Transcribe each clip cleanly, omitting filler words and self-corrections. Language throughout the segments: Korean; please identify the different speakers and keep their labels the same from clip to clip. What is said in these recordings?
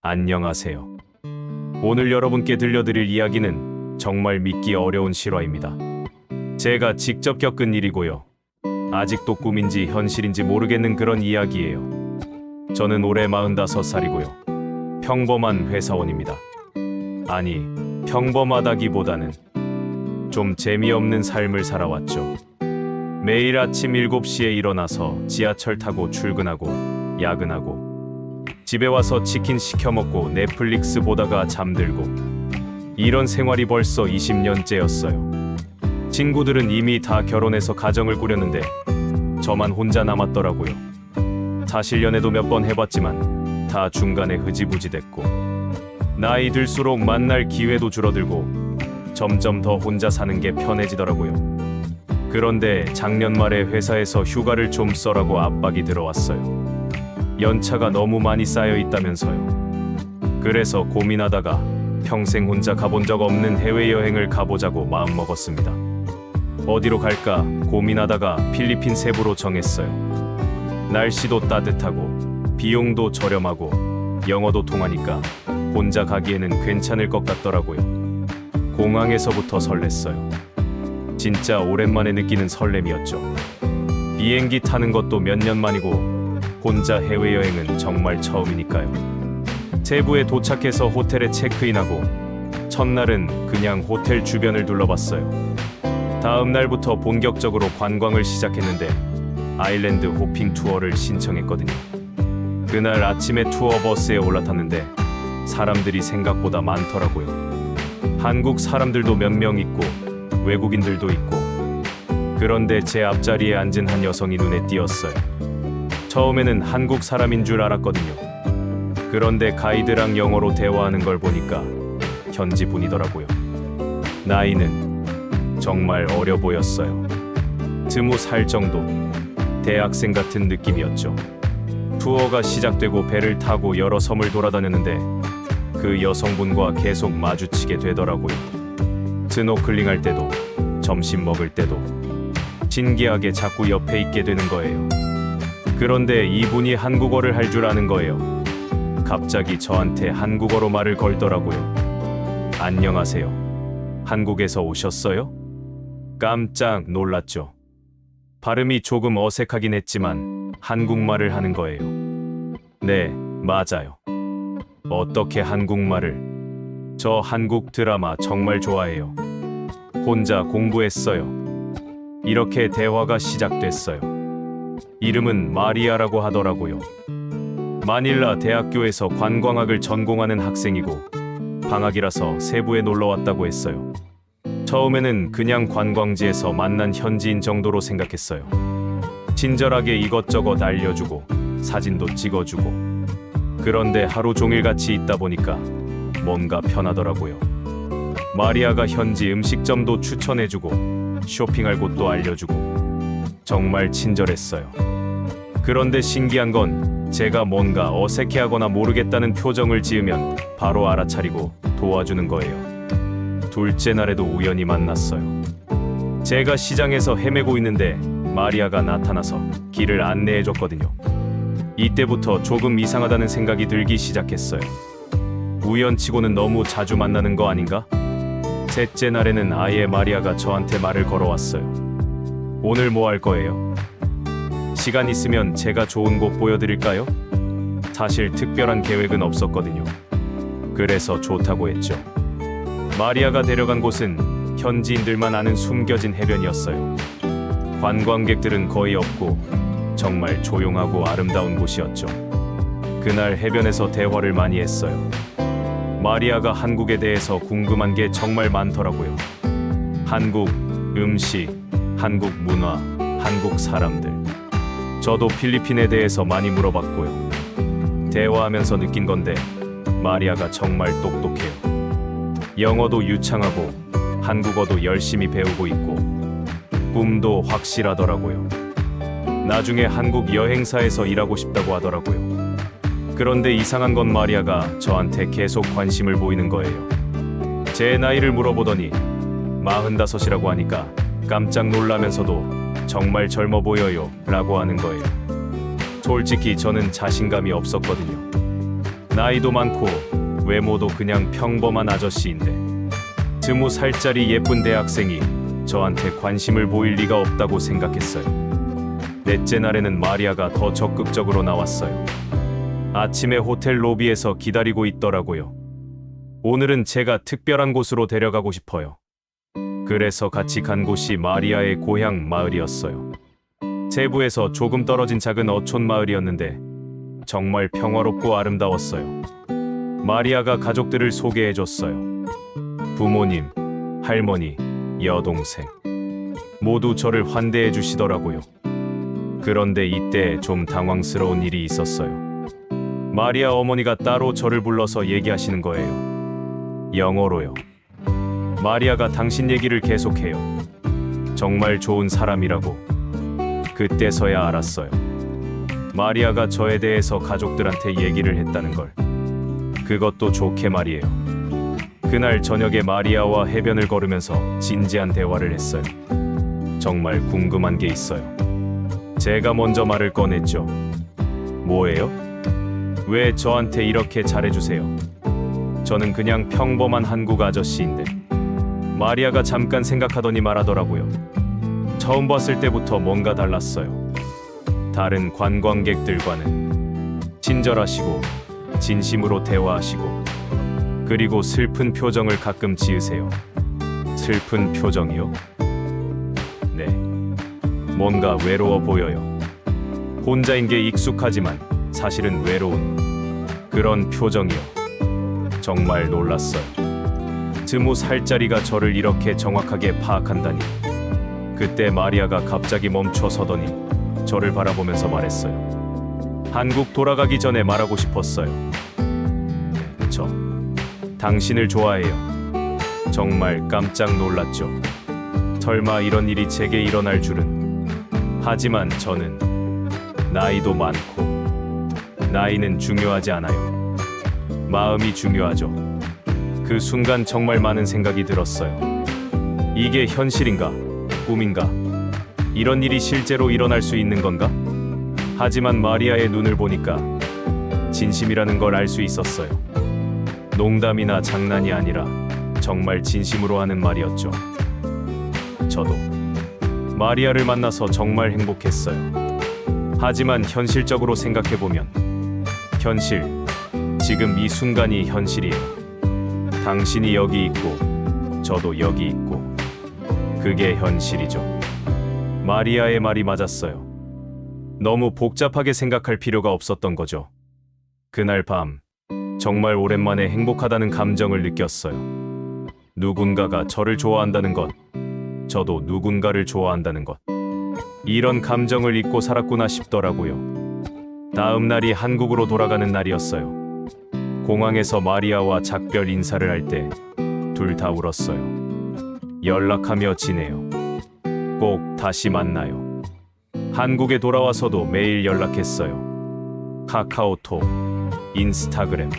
Speaker 1: 안녕하세요. 오늘 여러분께 들려드릴 이야기는 정말 믿기 어려운 실화입니다. 제가 직접 겪은 일이고요. 아직도 꿈인지 현실인지 모르겠는 그런 이야기예요. 저는 올해 45살이고요. 평범한 회사원입니다. 아니, 평범하다기보다는 좀 재미없는 삶을 살아왔죠. 매일 아침 7시에 일어나서 지하철 타고 출근하고 야근하고 집에 와서 치킨 시켜 먹고 넷플릭스 보다가 잠들고 이런 생활이 벌써 20년째였어요. 친구들은 이미 다 결혼해서 가정을 꾸렸는데 저만 혼자 남았더라고요. 사실 연애도 몇 번 해봤지만 다 중간에 흐지부지 됐고 나이 들수록 만날 기회도 줄어들고 점점 더 혼자 사는 게 편해지더라고요. 그런데 작년 말에 회사에서 휴가를 좀 써라고 압박이 들어왔어요. 연차가 너무 많이 쌓여 있다면서요. 그래서 고민하다가 평생 혼자 가본 적 없는 해외여행을 가보자고 마음먹었습니다. 어디로 갈까 고민하다가 필리핀 세부로 정했어요. 날씨도 따뜻하고 비용도 저렴하고 영어도 통하니까 혼자 가기에는 괜찮을 것 같더라고요. 공항에서부터 설렜어요. 진짜 오랜만에 느끼는 설렘이었죠. 비행기 타는 것도 몇 년 만이고 혼자 해외여행은 정말 처음이니까요. 세부에 도착해서 호텔에 체크인하고 첫날은 그냥 호텔 주변을 둘러봤어요. 다음 날부터 본격적으로 관광을 시작했는데 아일랜드 호핑 투어를 신청했거든요. 그날 아침에 투어 버스에 올라탔는데 사람들이 생각보다 많더라고요. 한국 사람들도 몇 명 있고 외국인들도 있고 그런데 제 앞자리에 앉은 한 여성이 눈에 띄었어요. 처음에는 한국 사람인 줄 알았거든요. 그런데 가이드랑 영어로 대화하는 걸 보니까 현지 분이더라고요. 나이는 정말 어려 보였어요. 20살 정도, 대학생 같은 느낌이었죠. 투어가 시작되고 배를 타고 여러 섬을 돌아다녔는데 그 여성분과 계속 마주치게 되더라고요. 스노클링 할 때도 점심 먹을 때도 신기하게 자꾸 옆에 있게 되는 거예요. 그런데 이분이 한국어를 할 줄 아는 거예요. 갑자기 저한테 한국어로 말을 걸더라고요. 안녕하세요. 한국에서 오셨어요? 깜짝 놀랐죠. 발음이 조금 어색하긴 했지만 한국말을 하는 거예요. 네, 맞아요. 어떻게 한국말을? 저 한국 드라마 정말 좋아해요. 혼자 공부했어요. 이렇게 대화가 시작됐어요. 이름은 마리아라고 하더라고요. 마닐라 대학교에서 관광학을 전공하는 학생이고 방학이라서 세부에 놀러 왔다고 했어요. 처음에는 그냥 관광지에서 만난 현지인 정도로 생각했어요. 친절하게 이것저것 알려주고 사진도 찍어주고 그런데 하루 종일 같이 있다 보니까 뭔가 편하더라고요. 마리아가 현지 음식점도 추천해주고 쇼핑할 곳도 알려주고 정말 친절했어요. 그런데 신기한 건 제가 뭔가 어색해하거나 모르겠다는 표정을 지으면 바로 알아차리고 도와주는 거예요. 둘째 날에도 우연히 만났어요. 제가 시장에서 헤매고 있는데 마리아가 나타나서 길을 안내해줬거든요. 이때부터 조금 이상하다는 생각이 들기 시작했어요. 우연치고는 너무 자주 만나는 거 아닌가? 셋째 날에는 아예 마리아가 저한테 말을 걸어왔어요. 오늘 뭐 할 거예요? 시간 있으면 제가 좋은 곳 보여드릴까요? 사실 특별한 계획은 없었거든요. 그래서 좋다고 했죠. 마리아가 데려간 곳은 현지인들만 아는 숨겨진 해변이었어요. 관광객들은 거의 없고 정말 조용하고 아름다운 곳이었죠. 그날 해변에서 대화를 많이 했어요. 마리아가 한국에 대해서 궁금한 게 정말 많더라고요. 한국 음식, 한국 문화, 한국 사람들. 저도 필리핀에 대해서 많이 물어봤고요. 대화하면서 느낀 건데 마리아가 정말 똑똑해요. 영어도 유창하고 한국어도 열심히 배우고 있고 꿈도 확실하더라고요. 나중에 한국 여행사에서 일하고 싶다고 하더라고요. 그런데 이상한 건 마리아가 저한테 계속 관심을 보이는 거예요. 제 나이를 물어보더니 45이라고 하니까 깜짝 놀라면서도 정말 젊어 보여요 라고 하는 거예요. 솔직히 저는 자신감이 없었거든요. 나이도 많고 외모도 그냥 평범한 아저씨인데 20살짜리 예쁜 대학생이 저한테 관심을 보일 리가 없다고 생각했어요. 넷째 날에는 마리아가 더 적극적으로 나왔어요. 아침에 호텔 로비에서 기다리고 있더라고요. 오늘은 제가 특별한 곳으로 데려가고 싶어요. 그래서 같이 간 곳이 마리아의 고향 마을이었어요. 세부에서 조금 떨어진 작은 어촌 마을이었는데 정말 평화롭고 아름다웠어요. 마리아가 가족들을 소개해줬어요. 부모님, 할머니, 여동생 모두 저를 환대해 주시더라고요. 그런데 이때 좀 당황스러운 일이 있었어요. 마리아 어머니가 따로 저를 불러서 얘기하시는 거예요. 영어로요. 마리아가 당신 얘기를 계속해요. 정말 좋은 사람이라고. 그때서야 알았어요. 마리아가 저에 대해서 가족들한테 얘기를 했다는 걸. 그것도 좋게 말이에요. 그날 저녁에 마리아와 해변을 걸으면서 진지한 대화를 했어요. 정말 궁금한 게 있어요. 제가 먼저 말을 꺼냈죠. 뭐예요? 왜 저한테 이렇게 잘해주세요? 저는 그냥 평범한 한국 아저씨인데. 마리아가 잠깐 생각하더니 말하더라고요. 처음 봤을 때부터 뭔가 달랐어요. 다른 관광객들과는 친절하시고 진심으로 대화하시고 그리고 슬픈 표정을 가끔 지으세요. 슬픈 표정이요? 네. 뭔가 외로워 보여요. 혼자인 게 익숙하지만 사실은 외로운 그런 표정이요. 정말 놀랐어요. 20살짜리가 저를 이렇게 정확하게 파악한다니. 그때 마리아가 갑자기 멈춰 서더니 저를 바라보면서 말했어요. 한국 돌아가기 전에 말하고 싶었어요. 네, 저 당신을 좋아해요. 정말 깜짝 놀랐죠. 설마 이런 일이 제게 일어날 줄은. 하지만 저는 나이도 많고 나이는 중요하지 않아요. 마음이 중요하죠. 그 순간 정말 많은 생각이 들었어요. 이게 현실인가? 꿈인가? 이런 일이 실제로 일어날 수 있는 건가? 하지만 마리아의 눈을 보니까 진심이라는 걸 알 수 있었어요. 농담이나 장난이 아니라 정말 진심으로 하는 말이었죠. 저도 마리아를 만나서 정말 행복했어요. 하지만 현실적으로 생각해보면 현실, 지금 이 순간이 현실이에요. 당신이 여기 있고 저도 여기 있고 그게 현실이죠. 마리아의 말이 맞았어요. 너무 복잡하게 생각할 필요가 없었던 거죠. 그날 밤 정말 오랜만에 행복하다는 감정을 느꼈어요. 누군가가 저를 좋아한다는 것, 저도 누군가를 좋아한다는 것. 이런 감정을 잊고 살았구나 싶더라고요. 다음 날이 한국으로 돌아가는 날이었어요. 공항에서 마리아와 작별 인사를 할 때 둘 다 울었어요. 연락하며 지내요. 꼭 다시 만나요. 한국에 돌아와서도 매일 연락했어요. 카카오톡, 인스타그램.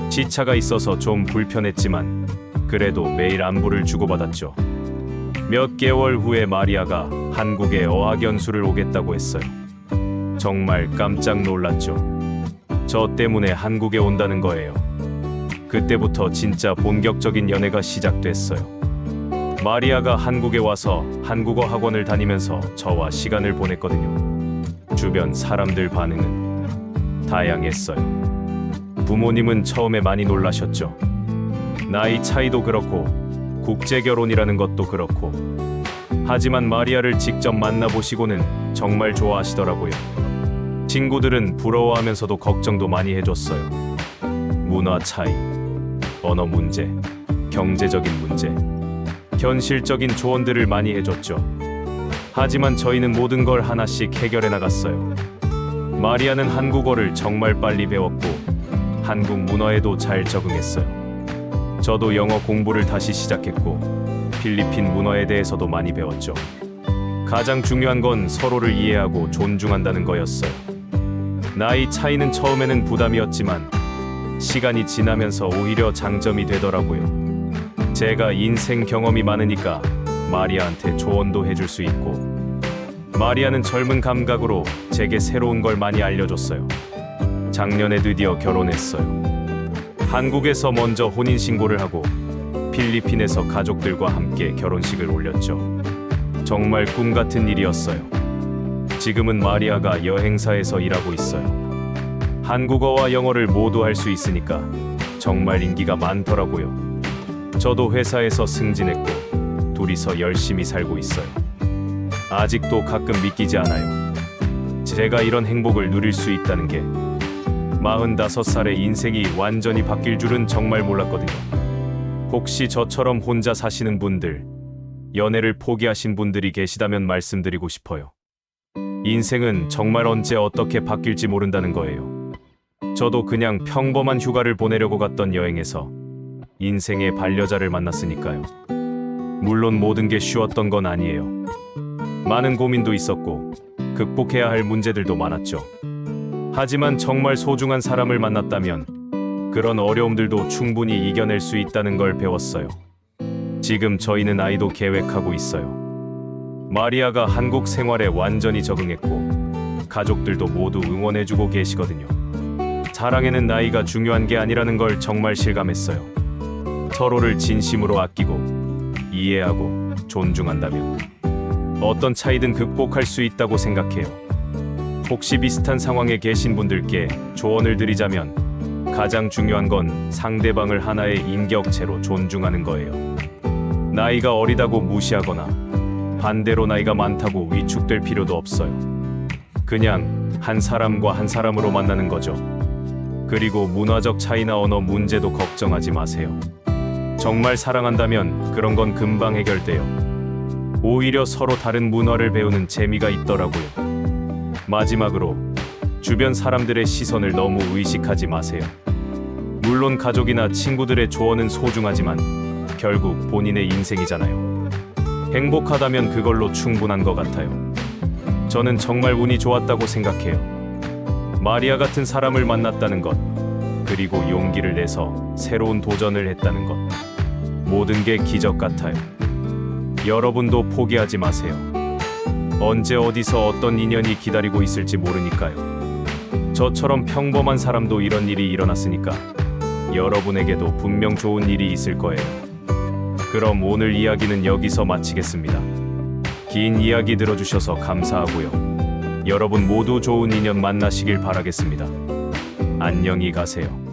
Speaker 1: 시차가 있어서 좀 불편했지만 그래도 매일 안부를 주고받았죠. 몇 개월 후에 마리아가 한국에 어학연수를 오겠다고 했어요. 정말 깜짝 놀랐죠. 저 때문에 한국에 온다는 거예요. 그때부터 진짜 본격적인 연애가 시작됐어요. 마리아가 한국에 와서 한국어 학원을 다니면서 저와 시간을 보냈거든요. 주변 사람들 반응은 다양했어요. 부모님은 처음에 많이 놀라셨죠. 나이 차이도 그렇고 국제 결혼이라는 것도 그렇고. 하지만 마리아를 직접 만나보시고는 정말 좋아하시더라고요. 친구들은 부러워하면서도 걱정도 많이 해줬어요. 문화 차이, 언어 문제, 경제적인 문제, 현실적인 조언들을 많이 해줬죠. 하지만 저희는 모든 걸 하나씩 해결해 나갔어요. 마리아는 한국어를 정말 빨리 배웠고 한국 문화에도 잘 적응했어요. 저도 영어 공부를 다시 시작했고 필리핀 문화에 대해서도 많이 배웠죠. 가장 중요한 건 서로를 이해하고 존중한다는 거였어요. 나이 차이는 처음에는 부담이었지만 시간이 지나면서 오히려 장점이 되더라고요. 제가 인생 경험이 많으니까 마리아한테 조언도 해줄 수 있고 마리아는 젊은 감각으로 제게 새로운 걸 많이 알려줬어요. 작년에 드디어 결혼했어요. 한국에서 먼저 혼인신고를 하고 필리핀에서 가족들과 함께 결혼식을 올렸죠. 정말 꿈 같은 일이었어요. 지금은 마리아가 여행사에서 일하고 있어요. 한국어와 영어를 모두 할 수 있으니까 정말 인기가 많더라고요. 저도 회사에서 승진했고 둘이서 열심히 살고 있어요. 아직도 가끔 믿기지 않아요. 제가 이런 행복을 누릴 수 있다는 게 45살의 인생이 완전히 바뀔 줄은 정말 몰랐거든요. 혹시 저처럼 혼자 사시는 분들, 연애를 포기하신 분들이 계시다면 말씀드리고 싶어요. 인생은 정말 언제 어떻게 바뀔지 모른다는 거예요. 저도 그냥 평범한 휴가를 보내려고 갔던 여행에서 인생의 반려자를 만났으니까요. 물론 모든 게 쉬웠던 건 아니에요. 많은 고민도 있었고 극복해야 할 문제들도 많았죠. 하지만 정말 소중한 사람을 만났다면 그런 어려움들도 충분히 이겨낼 수 있다는 걸 배웠어요. 지금 저희는 아이도 계획하고 있어요. 마리아가 한국 생활에 완전히 적응했고 가족들도 모두 응원해주고 계시거든요. 사랑에는 나이가 중요한 게 아니라는 걸 정말 실감했어요. 서로를 진심으로 아끼고 이해하고 존중한다면 어떤 차이든 극복할 수 있다고 생각해요. 혹시 비슷한 상황에 계신 분들께 조언을 드리자면 가장 중요한 건 상대방을 하나의 인격체로 존중하는 거예요. 나이가 어리다고 무시하거나 반대로 나이가 많다고 위축될 필요도 없어요. 그냥 한 사람과 한 사람으로 만나는 거죠. 그리고 문화적 차이나 언어 문제도 걱정하지 마세요. 정말 사랑한다면 그런 건 금방 해결돼요. 오히려 서로 다른 문화를 배우는 재미가 있더라고요. 마지막으로 주변 사람들의 시선을 너무 의식하지 마세요. 물론 가족이나 친구들의 조언은 소중하지만 결국 본인의 인생이잖아요. 행복하다면 그걸로 충분한 것 같아요. 저는 정말 운이 좋았다고 생각해요. 마리아 같은 사람을 만났다는 것, 그리고 용기를 내서 새로운 도전을 했다는 것, 모든 게 기적 같아요. 여러분도 포기하지 마세요. 언제 어디서 어떤 인연이 기다리고 있을지 모르니까요. 저처럼 평범한 사람도 이런 일이 일어났으니까 여러분에게도 분명 좋은 일이 있을 거예요. 그럼 오늘 이야기는 여기서 마치겠습니다. 긴 이야기 들어주셔서 감사하고요. 여러분 모두 좋은 인연 만나시길 바라겠습니다. 안녕히 가세요.